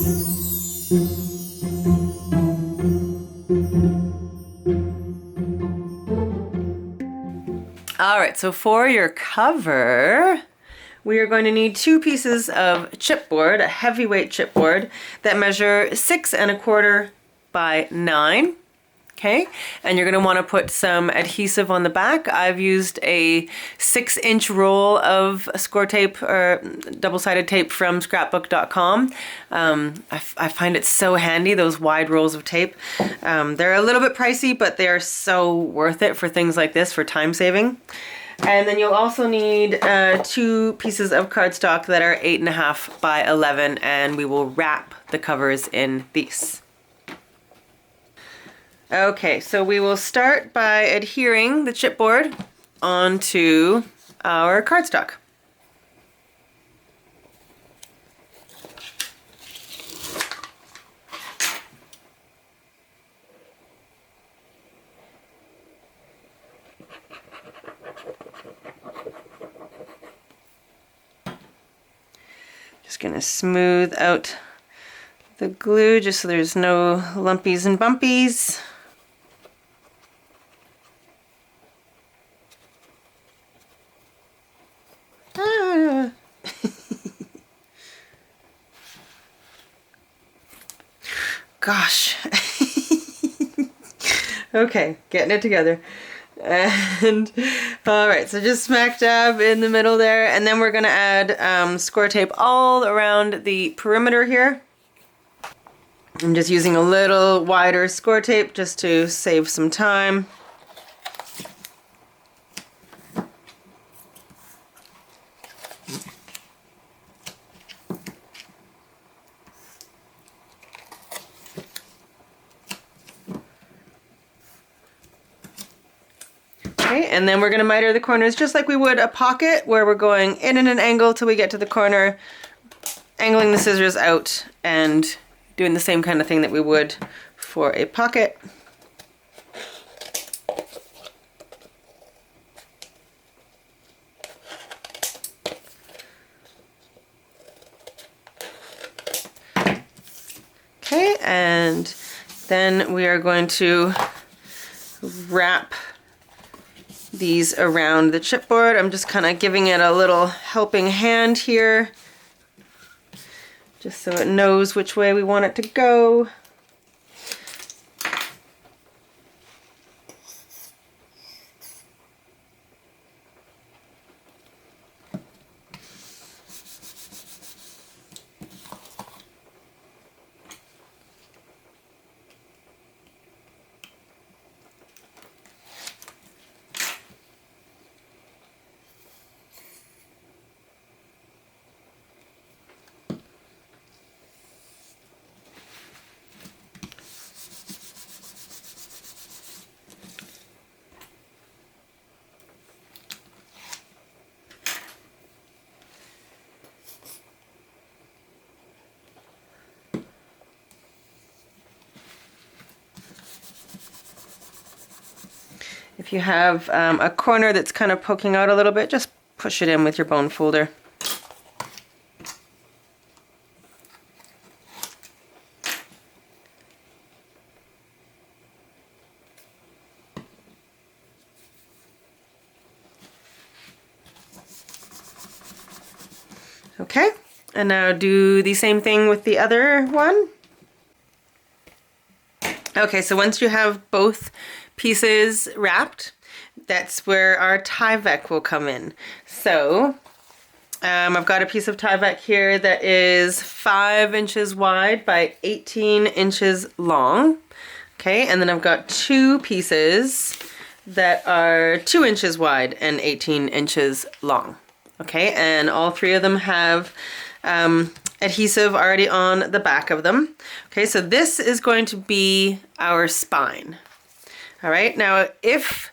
All right, so for your cover, we are going to need 2 pieces of chipboard, a heavyweight chipboard that measure 6¼ by 9. Okay, and you're going to want to put some adhesive on the back. I've used a 6-inch roll of score tape or double-sided tape from scrapbook.com. I find it so handy, those wide rolls of tape. They're a little bit pricey, but they are so worth it for things like this, for time saving. And then you'll also need 2 pieces of cardstock that are 8½ by 11, and we will wrap the covers in these. Okay, so we will start by adhering the chipboard onto our cardstock. Just gonna smooth out the glue just so there's no lumpies and bumpies. Gosh. Okay, getting it together. And all right, so just smack dab in the middle there, and then we're gonna add score tape all around the perimeter here. I'm just using a little wider score tape just to save some time. Okay, and then we're going to miter the corners just like we would a pocket, where we're going in at an angle till we get to the corner, angling the scissors out and doing the same kind of thing that we would for a pocket. Okay, and then we are going to wrap these around the chipboard. I'm just kind of giving it a little helping hand here, just so it knows which way we want it to go. If you have a corner that's kind of poking out a little bit, just push it in with your bone folder. Okay, and now do the same thing with the other one. Okay, so once you have both pieces wrapped, that's where our Tyvek will come in. So I've got a piece of Tyvek here that is 5 inches wide by 18 inches long. Okay, and then I've got 2 pieces that are 2 inches wide and 18 inches long. Okay, and all 3 of them have adhesive already on the back of them. Okay, so this is going to be our spine. All right, now if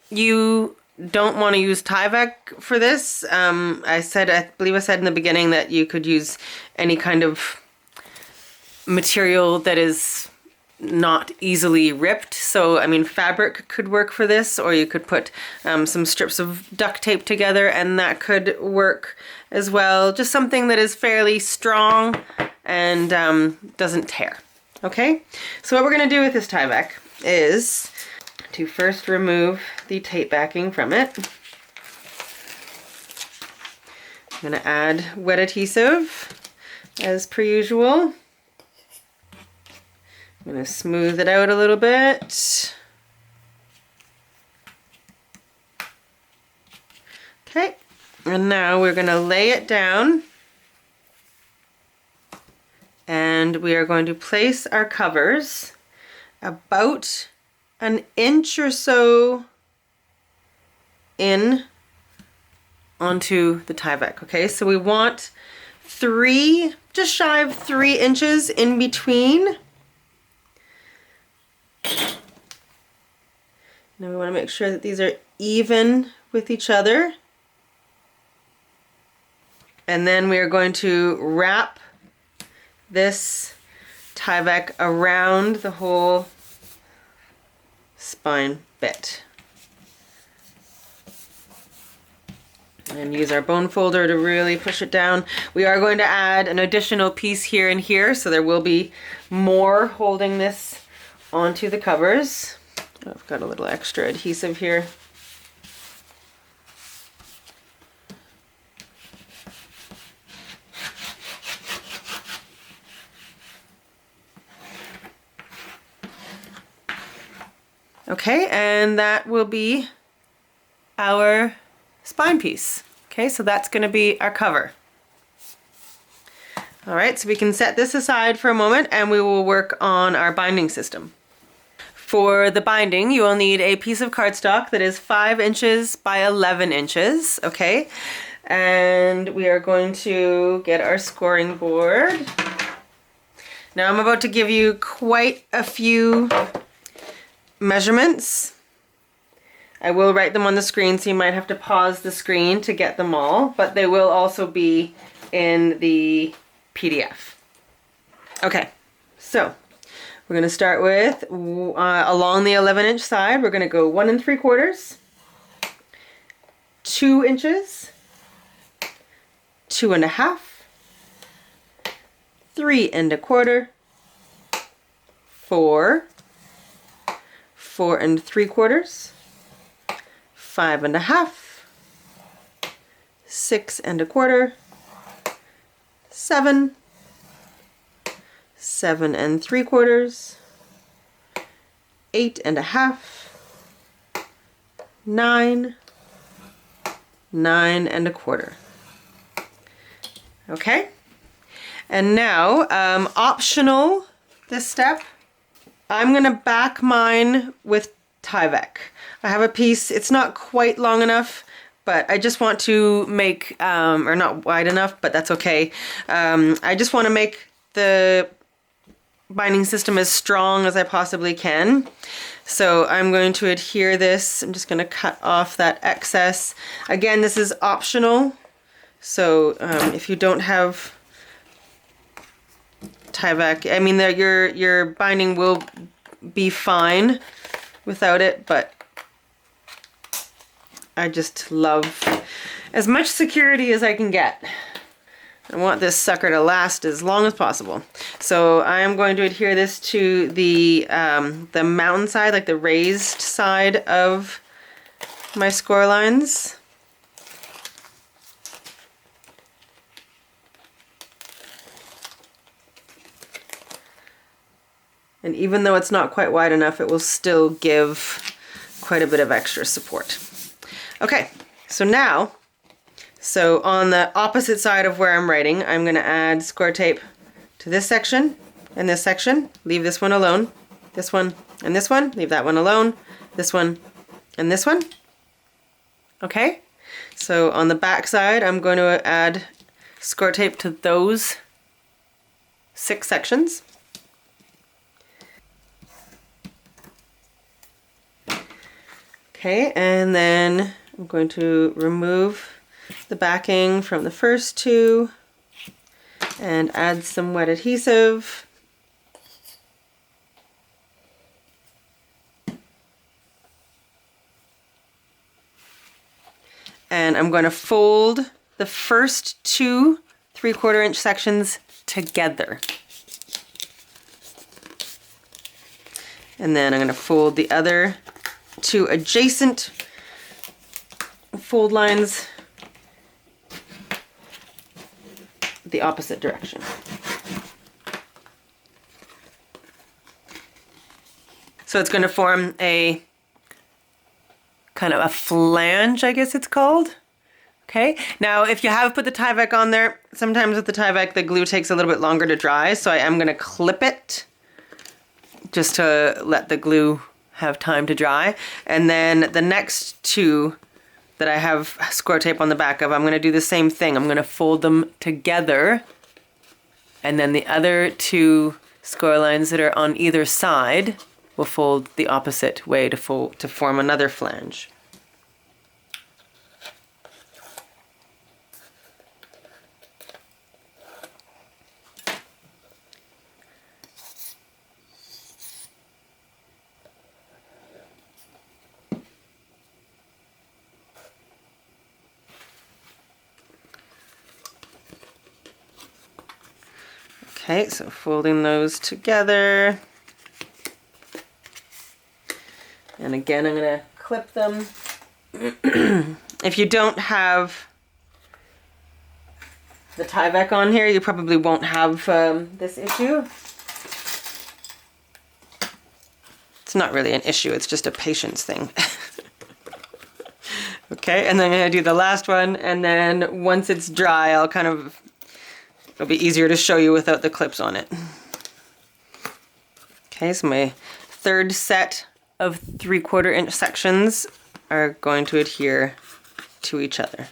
you don't want to use Tyvek for this, I believe I said in the beginning that you could use any kind of material that is not easily ripped. So, I mean, fabric could work for this, or you could put some strips of duct tape together and that could work as well. Just something that is fairly strong and doesn't tear. Okay, so what we're going to do with this Tyvek is to first remove the tape backing from it. I'm going to add wet adhesive as per usual. I'm going to smooth it out a little bit. Okay, and now we're going to lay it down, and we are going to place our covers about an inch or so in onto the Tyvek. Okay, so we want just shy of 3 inches in between. Now we want to make sure that these are even with each other. And then we are going to wrap this Tyvek around the whole spine bit. And use our bone folder to really push it down. We are going to add an additional piece here and here, so there will be more holding this onto the covers. I've got a little extra adhesive here. Okay, and that will be our spine piece. Okay, so that's going to be our cover. All right, so we can set this aside for a moment and we will work on our binding system. For the binding, you will need a piece of cardstock that is 5 inches by 11 inches, okay? And we are going to get our scoring board. Now I'm about to give you quite a few measurements. I will write them on the screen, so you might have to pause the screen to get them all, but they will also be in the PDF. Okay, so we're going to start with along the 11-inch side, we're going to go 1 3/4, 2 inches, 2 1/2, 3 1/4, 4, 4 3/4, 5 1/2, 6 1/4, 7, 7 3/4, 8 1/2, 9, 9 1/4. Okay, and now optional this step, I'm gonna back mine with Tyvek. I have a piece, it's not quite long enough, but I just want to make, or not wide enough, but that's okay. I just want to make the binding system as strong as I possibly can. So I'm going to adhere this. I'm just going to cut off that excess. Again, this is optional. So if you don't have Tyvek, I mean, your binding will be fine without it, but I just love as much security as I can get. I want this sucker to last as long as possible. So I am going to adhere this to the mountain side, like the raised side of my score lines. And even though it's not quite wide enough, it will still give quite a bit of extra support. Okay, so now, on the opposite side of where I'm writing, I'm going to add score tape to this section and this section. Leave this one alone. This one and this one. Leave that one alone. This one and this one. Okay, so on the back side, I'm going to add score tape to those 6 sections. Okay, and then I'm going to remove the backing from the first 2 and add some wet adhesive. And I'm going to fold the first 2 3/4 inch sections together. And then I'm going to fold the other two adjacent fold lines the opposite direction. So it's going to form a kind of a flange, I guess it's called. Okay, now if you have put the Tyvek on there, sometimes with the Tyvek the glue takes a little bit longer to dry, so I am going to clip it just to let the glue have time to dry. And then the next two that I have score tape on the back of, I'm going to do the same thing. I'm going to fold them together, and then the other two score lines that are on either side will fold the opposite way to form another flange. Okay, so folding those together. And again, I'm going to clip them. If you don't have the Tyvek on here, you probably won't have this issue. It's not really an issue, it's just a patience thing. Okay, and then I'm going to do the last one, and then once it's dry, it'll be easier to show you without the clips on it. Okay, so my third set of 3/4 inch sections are going to adhere to each other.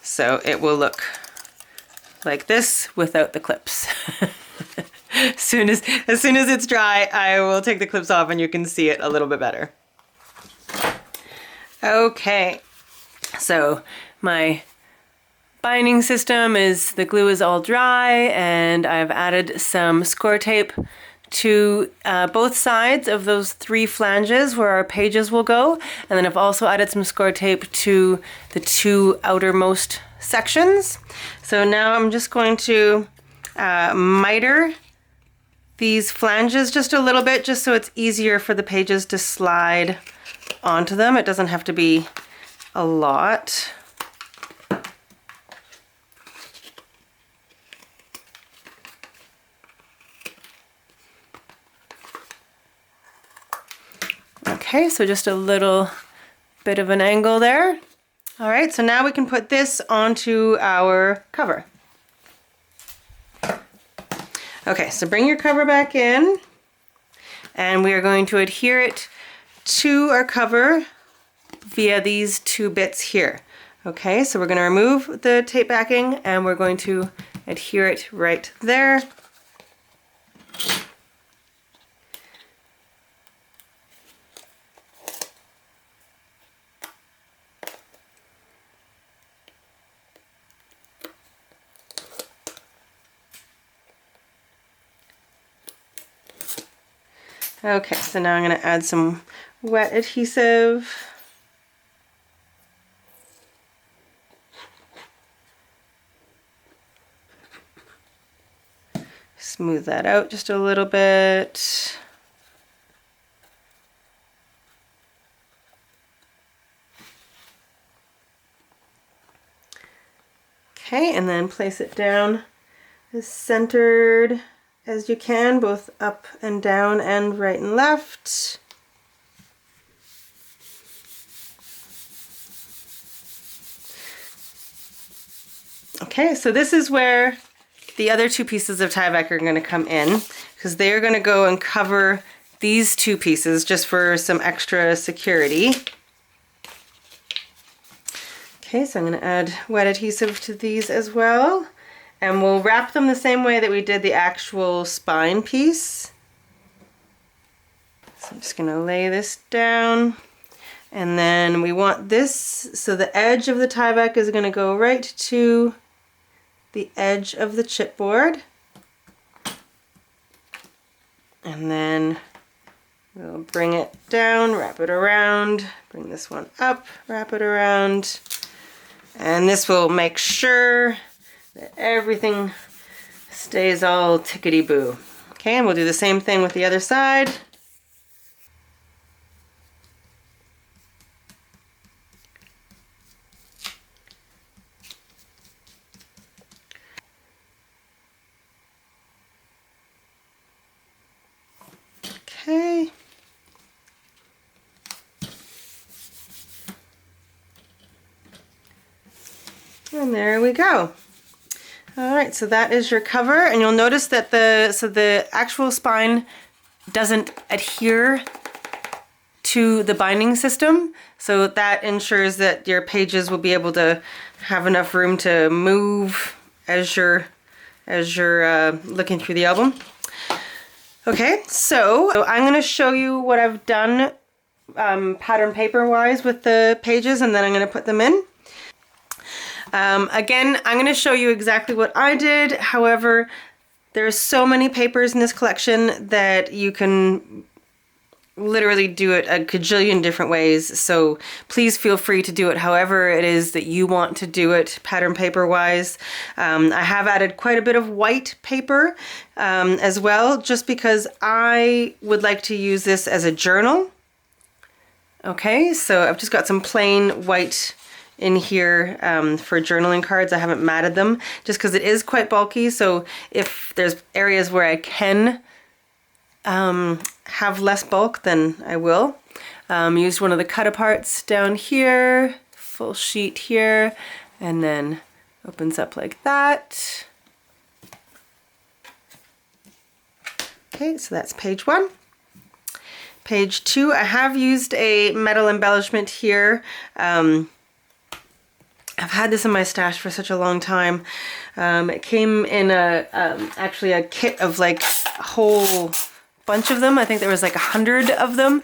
So it will look like this without the clips. As soon as it's dry, I will take the clips off and you can see it a little bit better. Okay, so my binding system is, the glue is all dry, and I've added some score tape to both sides of those 3 flanges where our pages will go. And then I've also added some score tape to the 2 outermost sections. So now I'm just going to miter these flanges just a little bit, just so it's easier for the pages to slide onto them. It doesn't have to be a lot. Okay, so just a little bit of an angle there. All right, so now we can put this onto our cover. Okay, so bring your cover back in, and we are going to adhere it to our cover via these 2 bits here. Okay, so we're going to remove the tape backing, and we're going to adhere it right there. Okay, so now I'm going to add some wet adhesive. Smooth that out just a little bit. Okay, and then place it down as centered as you can, both up and down and right and left. Okay, so this is where the other 2 pieces of Tyvek are going to come in, because they are going to go and cover these 2 pieces just for some extra security. Okay, so I'm going to add wet adhesive to these as well. And we'll wrap them the same way that we did the actual spine piece. So I'm just going to lay this down. And then we want this, so the edge of the Tyvek is going to go right to the edge of the chipboard. And then We'll bring it down, wrap it around, bring this one up, wrap it around, and this will make sure that everything stays all tickety-boo. Okay, and we'll do the same thing with the other side. Okay. And there we go. All right, so that is your cover, and you'll notice that the actual spine doesn't adhere to the binding system, so that ensures that your pages will be able to have enough room to move as you're looking through the album. Okay, so I'm going to show you what I've done pattern paper wise with the pages, and then I'm going to put them in. Again, I'm going to show you exactly what I did. However, there's so many papers in this collection that you can literally do it a gajillion different ways. So please feel free to do it however it is that you want to do it pattern paper wise. I have added quite a bit of white paper as well, just because I would like to use this as a journal. Okay, so I've just got some plain white in here for journaling cards. I haven't matted them just because it is quite bulky, so if there's areas where I can have less bulk, then I will. Used one of the cut aparts down here, full sheet here, and then opens up like that. Okay, so that's page 1. Page 2, I have used a metal embellishment here. I've had this in my stash for such a long time. It came in actually a kit of like a whole bunch of them. I think there was like 100 of them.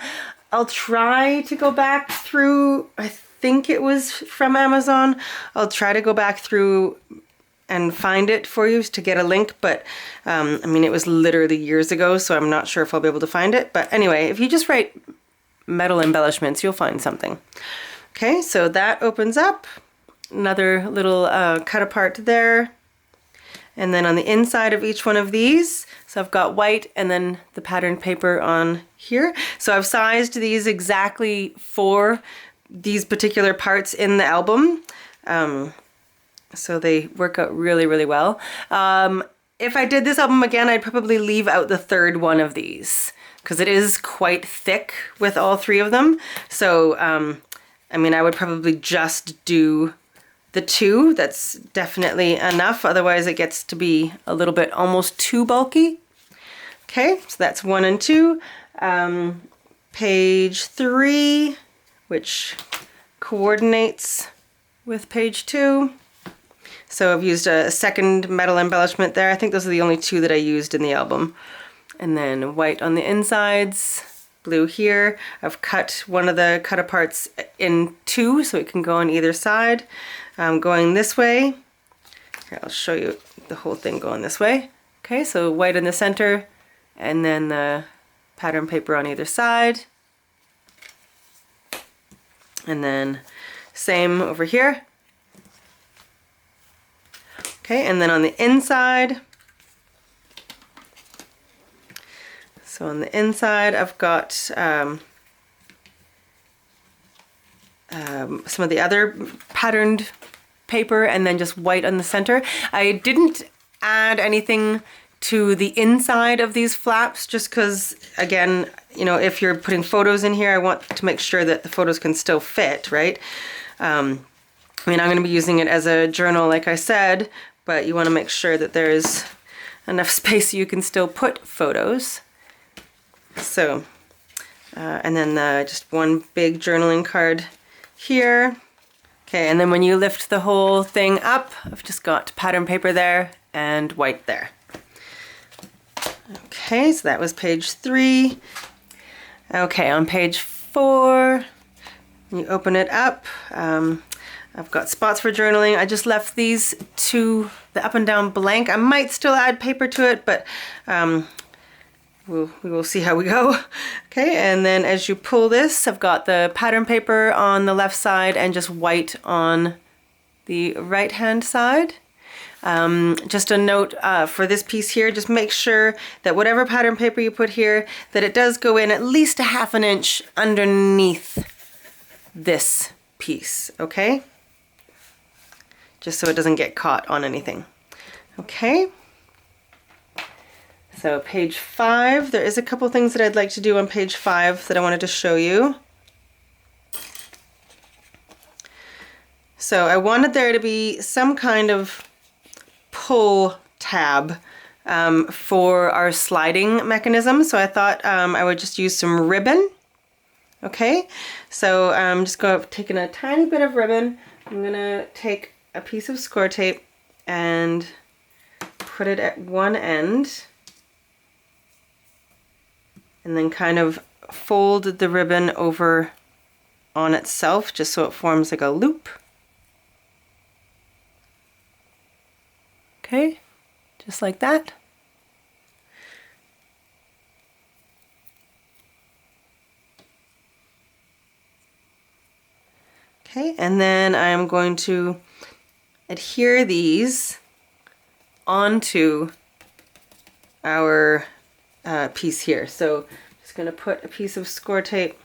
I'll try to go back through, I think it was from Amazon. I'll try to go back through and find it for you to get a link, but I mean, it was literally years ago, so I'm not sure if I'll be able to find it. But anyway, if you just write metal embellishments, you'll find something. Okay, so that opens up. Another little cut apart there. And then on the inside of each one of these, so I've got white and then the patterned paper on here. So I've sized these exactly for these particular parts in the album. So they work out really, really well. If I did this album again, I'd probably leave out the third one of these because it is quite thick with all 3 of them. So, I mean, I would probably just do the 2, that's definitely enough. Otherwise it gets to be a little bit almost too bulky. Okay, so that's 1 and 2. Page 3, which coordinates with page 2. So I've used a second metal embellishment there. I think those are the only 2 that I used in the album. And then white on the insides, blue here. I've cut one of the cut aparts in 2 so it can go on either side. Going this way. Here, I'll show you the whole thing going this way. Okay, so white in the center and then the pattern paper on either side. And then same over here. Okay, and then on the inside. So on the inside I've got some of the other patterned paper and then just white on the center. I didn't add anything to the inside of these flaps just because, again, you know, if you're putting photos in here, I want to make sure that the photos can still fit, right? I mean, I'm going to be using it as a journal, like I said, but you want to make sure that there's enough space so you can still put photos. So, and then just one big journaling card here. Okay, and then when you lift the whole thing up, I've just got pattern paper there and white there. Okay, so that was page 3. Okay, on page 4, you open it up. I've got spots for journaling. I just left these 2, the up and down blank. I might still add paper to it, but we will see how we go. Okay, and then as you pull this, I've got the pattern paper on the left side and just white on the right hand side. Just a note for this piece here, just make sure that whatever pattern paper you put here, that it does go in at least a ½ inch underneath this piece, okay? Just so it doesn't get caught on anything. Okay. So page 5, there is a couple things that I'd like to do on page 5 that I wanted to show you. So I wanted there to be some kind of pull tab for our sliding mechanism. So I thought I would just use some ribbon. Okay, so I'm just taking a tiny bit of ribbon. I'm gonna take a piece of score tape and put it at one end, and then kind of fold the ribbon over on itself just so it forms like a loop. Okay, just like that. Okay, and then I'm going to adhere these onto our piece here. So I'm just going to put a piece of score tape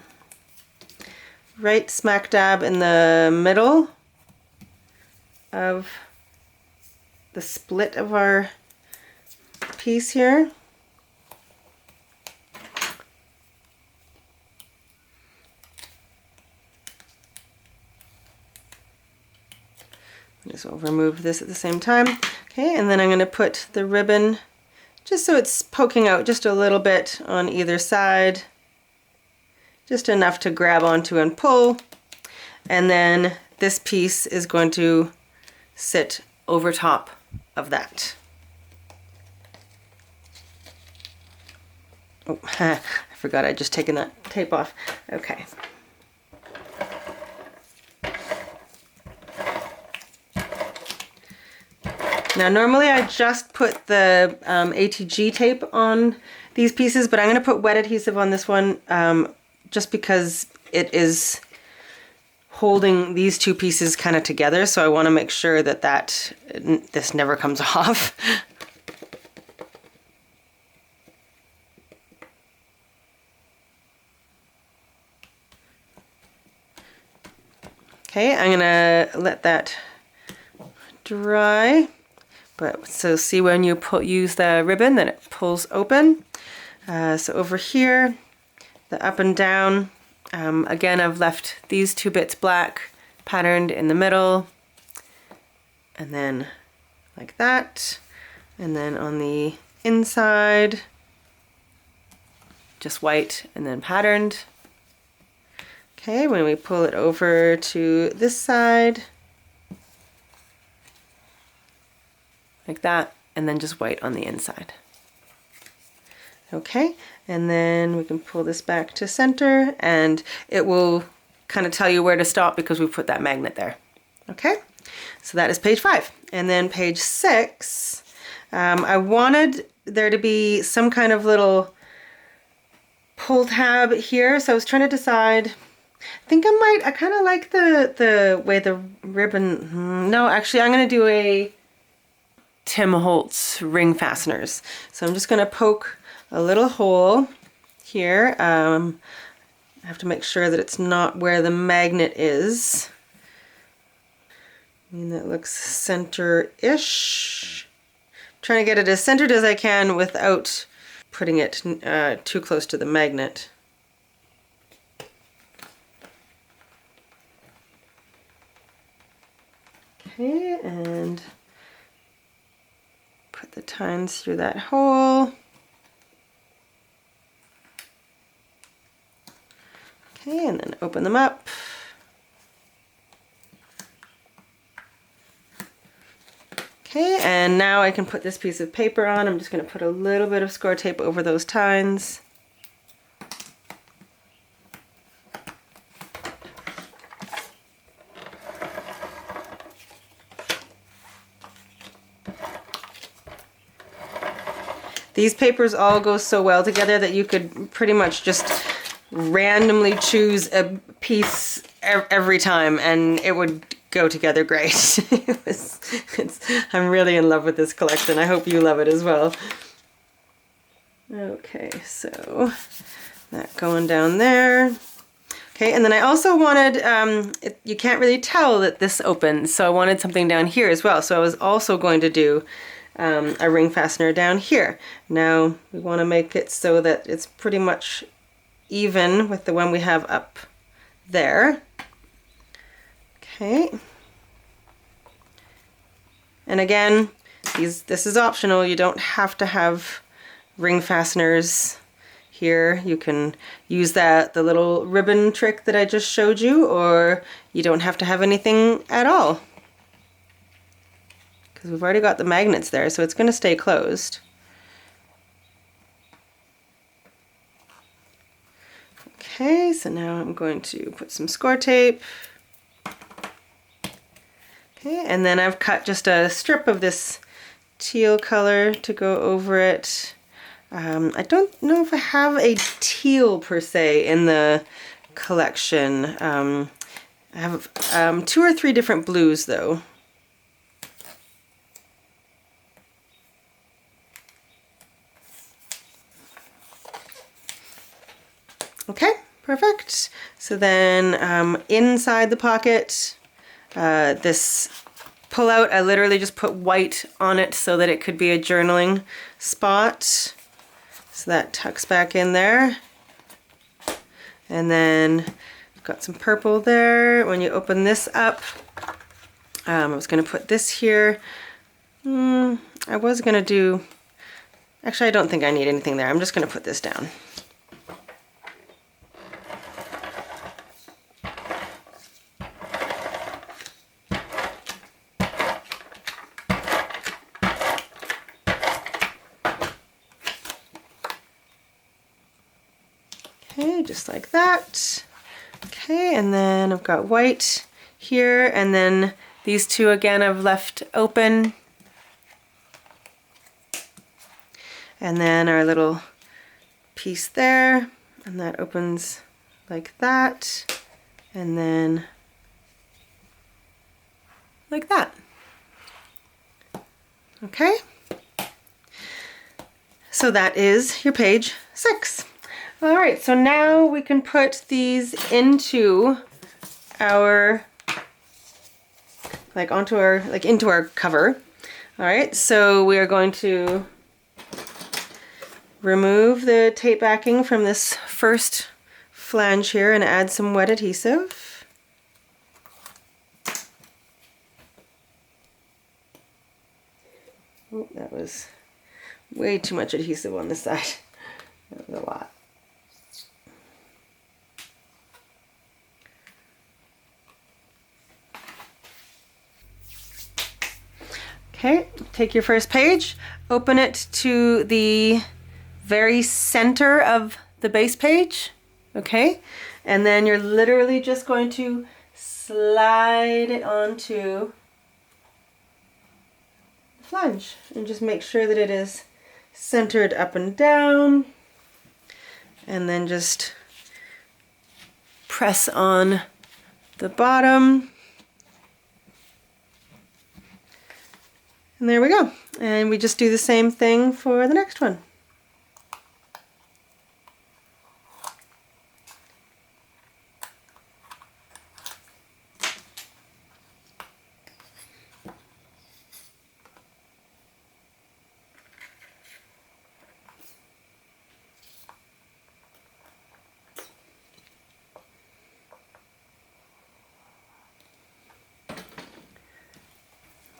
right smack dab in the middle of the split of our piece here. Just will remove this at the same time. Okay, and then I'm going to put the ribbon just so it's poking out just a little bit on either side, just enough to grab onto and pull. And then this piece is going to sit over top of that. Oh, I forgot I'd just taken that tape off. Okay. Now normally I just put the ATG tape on these pieces, but I'm going to put wet adhesive on this one just because it is holding these two pieces kind of together, so I want to make sure that this never comes off. Okay, I'm going to let that dry. But so see when you use the ribbon that it pulls open. So over here, the up and down, again I've left these two bits black patterned in the middle, and then like that, and then on the inside just white and then patterned. Okay, when we pull it over to this side, like that, and then just white on the inside. Okay, and then we can pull this back to center, and it will kind of tell you where to stop because we put that magnet there. Okay, so that is page 5. And then page 6, I wanted there to be some kind of little pull tab here, so I was trying to decide. I think I kind of like the way the ribbon, no, actually I'm going to do a Tim Holtz ring fasteners. So I'm just going to poke a little hole here. I have to make sure that it's not where the magnet is. I mean, that looks center-ish. Trying to get it as centered as I can without putting it too close to the magnet. Okay, and put the tines through that hole. Okay, and then open them up. Okay, and now I can put this piece of paper on. I'm just going to put a little bit of score tape over those tines. These papers all go so well together that you could pretty much just randomly choose a piece every time and it would go together great. I'm really in love with this collection. I hope you love it as well. Okay, so that going down there. Okay, and then I also wanted, you can't really tell that this opens, so I wanted something down here as well. So I was also going to do a ring fastener down here. Now we want to make it so that it's pretty much even with the one we have up there. Okay. And again, this is optional. You don't have to have ring fasteners here. You can use the little ribbon trick that I just showed you, or you don't have to have anything at all. Because we've already got the magnets there, so it's going to stay closed. Okay, so now I'm going to put some score tape. Okay, and then I've cut just a strip of this teal color to go over it. I don't know if I have a teal per se in the collection. I have 2 or 3 different blues though. Okay, perfect. So then inside the pocket, this pull out, I literally just put white on it so that it could be a journaling spot. So that tucks back in there. And then I've got some purple there. When you open this up, I was going to put this here. I was going to do, actually I don't think I need anything there. I'm just going to put this down. Okay, just like that. Okay, and then I've got white here, and then these two again I've left open. And then our little piece there, and that opens like that, and then like that. Okay, so that is your page 6. All right, so now we can put these into our, into our cover. All right, so we are going to remove the tape backing from this first flange here and add some wet adhesive. Oh, that was way too much adhesive on this side. That was a lot. Okay, take your first page, open it to the very center of the base page, okay? And then you're literally just going to slide it onto the flange and just make sure that it is centered up and down, and then just press on the bottom. And there we go. And we just do the same thing for the next one.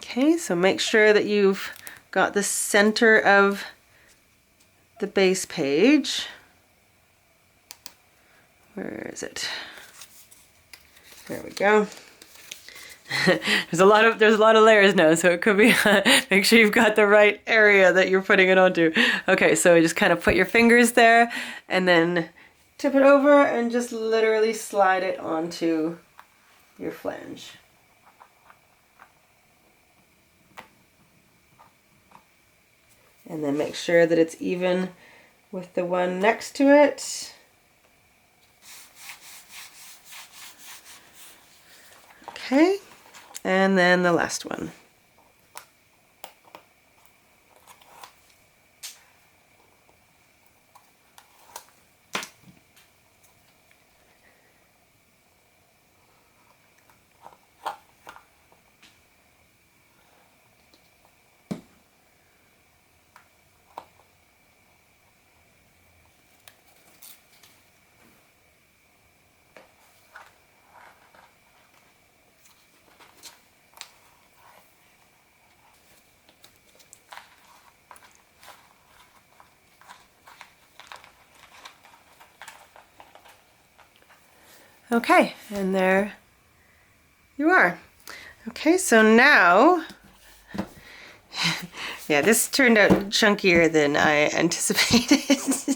Okay, so make sure that you've got the center of the base page. Where is it? There we go. There's a lot of layers now, so it could be make sure you've got the right area that you're putting it onto. Okay, so you just kind of put your fingers there and then tip it over and just literally slide it onto your flange. And then make sure that it's even with the one next to it. Okay, and then the last one. Okay, and there you are. Okay, so now, yeah, this turned out chunkier than I anticipated.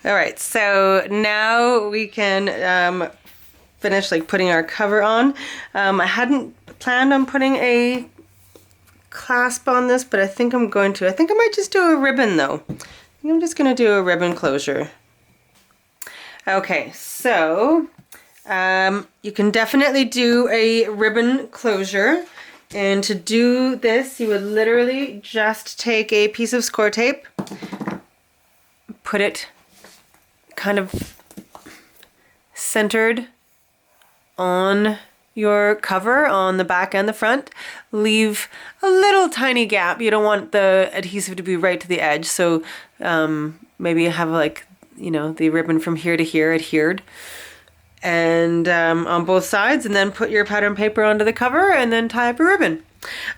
All right, so now we can finish like putting our cover on. I hadn't planned on putting a clasp on this, but I think I'm going to. I think I might just do a ribbon though. I think I'm just going to do a ribbon closure. Okay, so you can definitely do a ribbon closure, and to do this you would literally just take a piece of score tape, put it kind of centered on your cover on the back and the front. Leave a little tiny gap. You don't want the adhesive to be right to the edge, so maybe you have like, you know, the ribbon from here to here adhered, and on both sides, and then put your pattern paper onto the cover and then tie up a ribbon.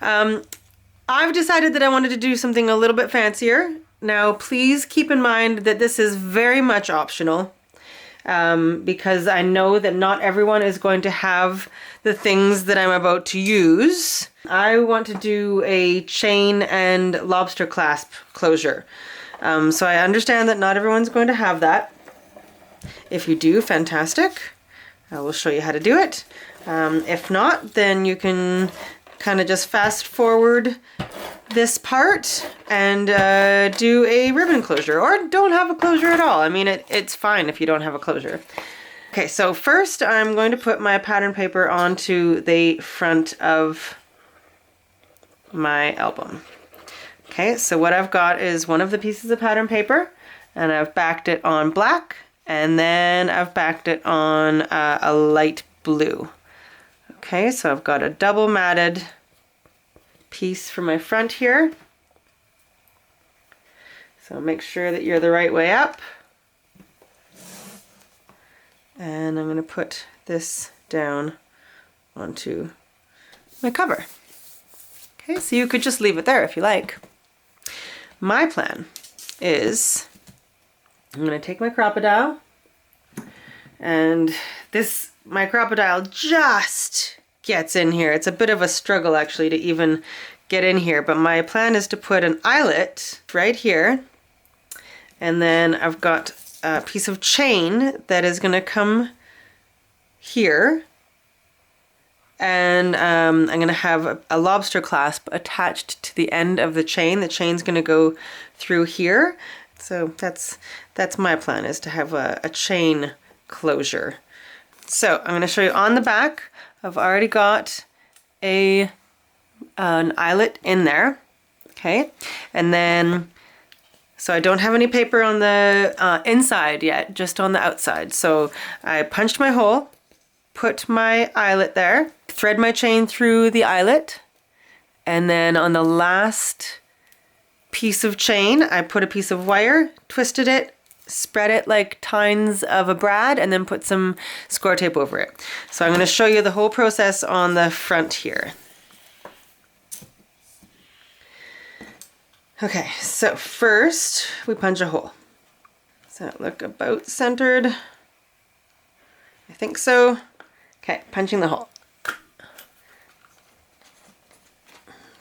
I've decided that I wanted to do something a little bit fancier. Now please keep in mind that this is very much optional, because I know that not everyone is going to have the things that I'm about to use. I want to do a chain and lobster clasp closure. So I understand that not everyone's going to have that. If you do, fantastic. I will show you how to do it. If not, then you can kind of just fast forward this part and do a ribbon closure, or don't have a closure at all. I mean, it's fine if you don't have a closure. Okay, so first I'm going to put my pattern paper onto the front of my album. Okay, so what I've got is one of the pieces of pattern paper, and I've backed it on black, and then I've backed it on a light blue. Okay, so I've got a double matted piece for my front here. So make sure that you're the right way up. And I'm going to put this down onto my cover. Okay, so you could just leave it there if you like. My plan is I'm going to take my Crop-A-Dile, and my Crop-A-Dile just gets in here. It's a bit of a struggle actually to even get in here, but my plan is to put an eyelet right here, and then I've got a piece of chain that is going to come here, and I'm going to have a lobster clasp attached to the end of the chain. The chain's going to go through here. So that's my plan, is to have a chain closure. So I'm going to show you on the back. I've already got an eyelet in there. Okay, and then so I don't have any paper on the inside yet, just on the outside. So I punched my hole, put my eyelet there, thread my chain through the eyelet, and then on the last piece of chain I put a piece of wire, twisted it, spread it like tines of a brad, and then put some score tape over it. So I'm going to show you the whole process on the front here. Okay, so first we punch a hole. Does that look about centered? I think so. Okay, punching the hole.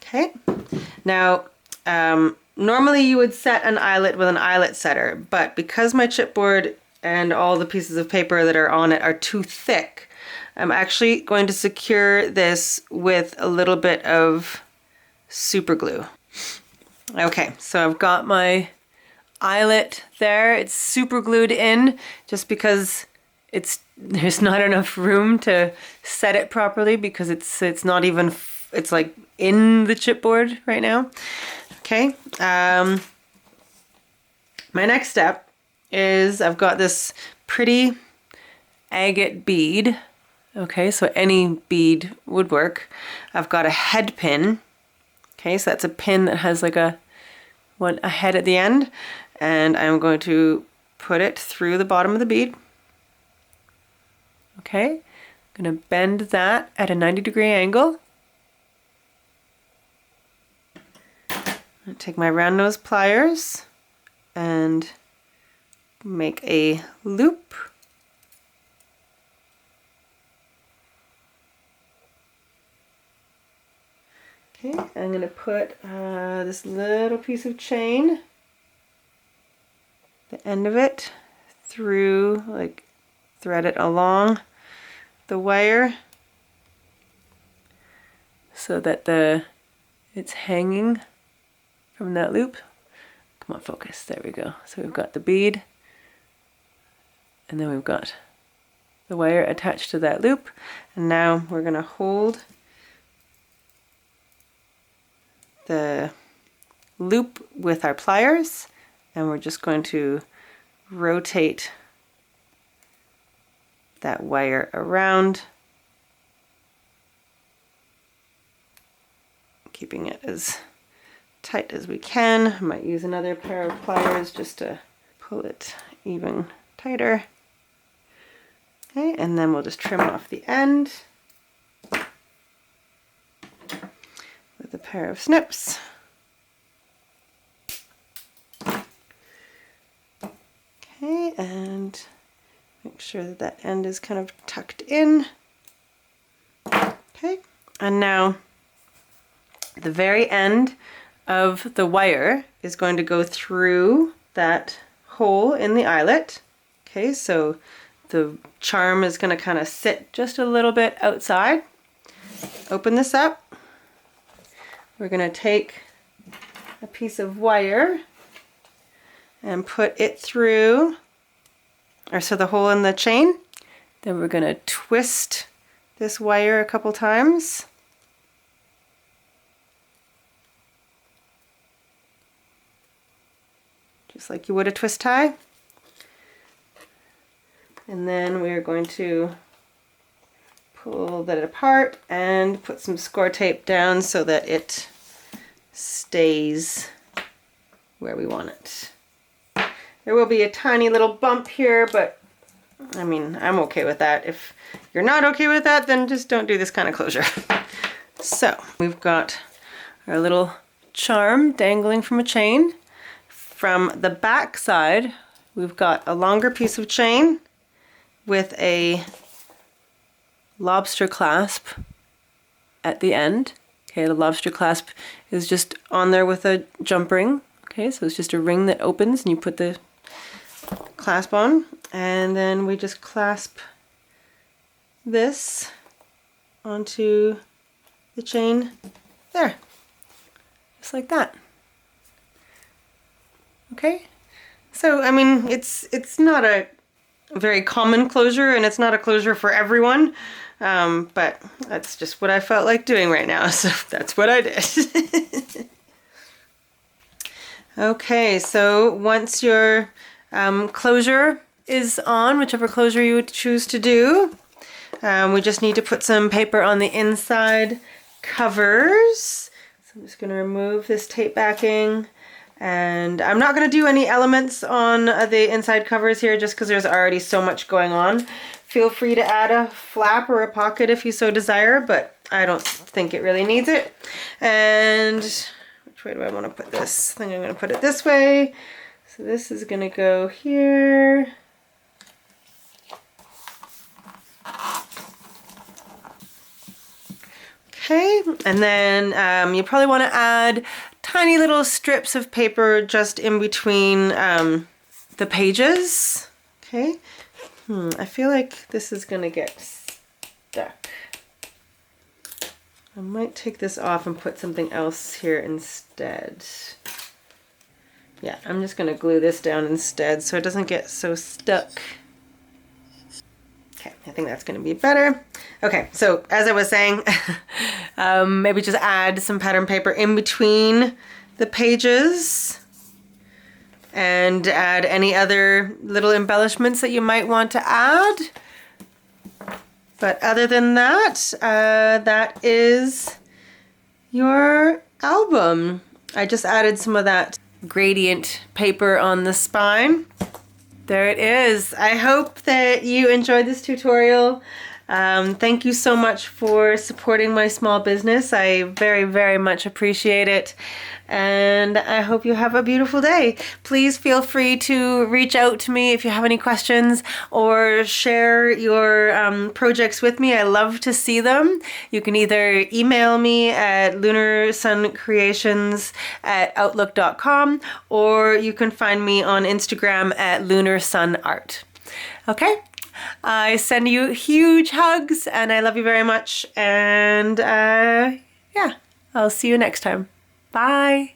Okay, now normally you would set an eyelet with an eyelet setter, but because my chipboard and all the pieces of paper that are on it are too thick, I'm actually going to secure this with a little bit of super glue. Okay, so I've got my eyelet there. It's super glued in just because there's not enough room to set it properly because it's not even, it's like in the chipboard right now. Okay, my next step is I've got this pretty agate bead. Okay, so any bead would work. I've got a head pin. Okay, so that's a pin that has like a head at the end, and I'm going to put it through the bottom of the bead. Okay, I'm going to bend that at a 90-degree angle. Take my round nose pliers and make a loop. Okay, I'm going to put this little piece of chain, the end of it, through, like thread it along the wire so that it's hanging from that loop. Come on, focus. There we go. So we've got the bead, and then we've got the wire attached to that loop, and now we're going to hold the loop with our pliers, and we're just going to rotate that wire around, keeping it as tight as we can. I might use another pair of pliers just to pull it even tighter. Okay, and then we'll just trim off the end with a pair of snips. Okay, and make sure that that end is kind of tucked in. Okay, and now the very end of the wire is going to go through that hole in the eyelet. Okay, so the charm is going to kind of sit just a little bit outside. Open this up. We're going to take a piece of wire and put it through, so the hole in the chain. Then we're going to twist this wire a couple times. Just like you would a twist tie. And then we're going to pull that apart and put some score tape down so that it stays where we want it. There will be a tiny little bump here, but I mean, I'm okay with that. If you're not okay with that, then just don't do this kind of closure. So we've got our little charm dangling from a chain. From the back side, we've got a longer piece of chain with a lobster clasp at the end. Okay, the lobster clasp is just on there with a jump ring. Okay, so it's just a ring that opens and you put the clasp on, and then we just clasp this onto the chain there, just like that. Okay, so I mean, it's not a very common closure, and it's not a closure for everyone, but that's just what I felt like doing right now, so that's what I did. Okay, so once your closure is on, whichever closure you would choose to do, we just need to put some paper on the inside covers. So I'm just going to remove this tape backing, and I'm not going to do any elements on the inside covers here just because there's already so much going on. Feel free to add a flap or a pocket if you so desire, but I don't think it really needs it. And which way do I want to put this? I think I'm going to put it this way. So this is going to go here. Okay, and then you probably want to add tiny little strips of paper just in between the pages. Okay, I feel like this is going to get stuck. I might take this off and put something else here instead. Yeah, I'm just going to glue this down instead so it doesn't get so stuck. Okay, I think that's going to be better. Okay, so as I was saying, maybe just add some pattern paper in between the pages and add any other little embellishments that you might want to add. But other than that, that is your album. I just added some of that gradient paper on the spine. There it is. I hope that you enjoyed this tutorial. Thank you so much for supporting my small business. I very, very much appreciate it. And I hope you have a beautiful day. Please feel free to reach out to me if you have any questions or share your projects with me. I love to see them. You can either email me at lunarsuncreations@outlook.com or you can find me on Instagram at lunarsunart. Okay? I send you huge hugs and I love you very much. And yeah, I'll see you next time. Bye.